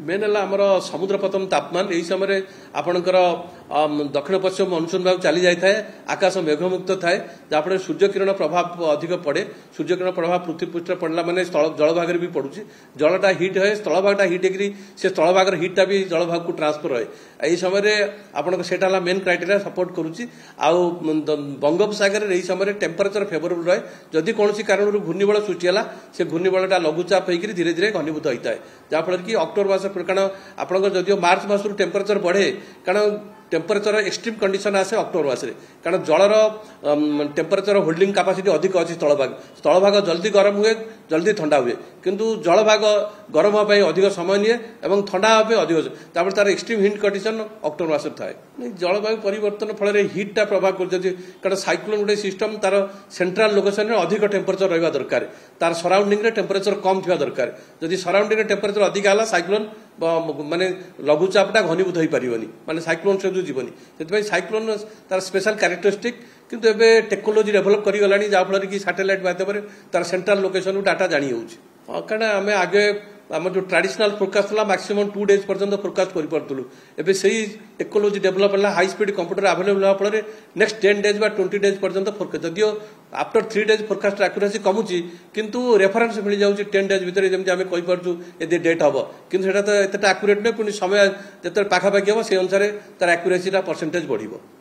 main है आमर समुद्र पतन तापमान यही समय आपणकर दक्षिण पश्चिम मनसून भाव चली जाए आकाश मेघमुक्त थाए जहाँफल सूर्य किरण प्रभाव अधिक पड़े सूर्य किरण प्रभाव पृथ्वी पृष्ठ पड़ा मैंने जलभाग भी पड़ुची जलटा हिट है स्थलभागटा हिट से स्थलभाग हिटा भी जलभाग को ट्रांसफर है यही समय आपन से मेन क्राइटेरिया सपोर्ट करुच्ची आउ बंगोपसागर यही समय टेम्परेचर फेवरेबल रहे जदि कौन कारण घूर्णिबल सृष्टि है से घूर्णिबलटा लघुचाप होकर धीरे धीरे घनीभूत होता है जहाँफल कि अक्टोबर मास कारण आपंकर जदिव मार्च मासरू टेम्परेचर बढ़े कारण टेम्परेचर एक्सट्रीम कंडीशन आसे अक्टोबर मासरे कारण जलर टेम्परेचर होल्डिंग कैपेसिटी अधिक अच्छी स्थलभाग जल्दी गरम हुए जल्दी ठंडा हुए किंतु जलभाग गरम होगा अधिक समय निए और ठंडा होगा अधिक तापर तार एक्सट्रीम हिट कंडीशन अक्टोबर मास थाए जलवायु परिवर्तन फल हिटा प्रभाव कर कारण साइक्लोन गोटे सिस्टम तार सेंट्रल लोकेशन अधिक टेम्परेचर रहा दरकार तार सराउंडिंग टेम्परेचर कम थी दरकार जदि सराउंडिंग टेम्परेचर अधिक है साइक्लोन माने लघुचापटा घनीभूत हो पार माने साइक्लोन सहित जीवनी से साइक्लोन तार स्पेशल क्यारेक्टरिस्टिक किंतु एबे टेक्नोलोजी डेभलप करिगलानी जहाँफल कि सैटेलाइट माध्यम तार सेंट्रल लोकेशन डाटा जानी हो कारण आम आगे आम जो ट्रेडिशनल फोरकास्ट था मैक्सिमम 2 days पर्यंत फोरकास्ट करूँ एवं से टेक्नोलोजी डेभलप है हाई स्पीड कंप्यूटर आवेलेबल होगा फल नेक्स्ट 10 days 20 days पर्यंत फोरकास्ट जदिव आफ्टर 3 days फोरकास्ट एक्यूरेसी कमुची किंतु रेफरेन्स मिल जाऊँगी 10 days भितर जमी आम कहीपरु ये डेट हम कि एत एक्यूरेट नहीं पुणी समय जो पाखापाखि हम से अनुसार तार एक्यूरेसी परसेंटेज बढ़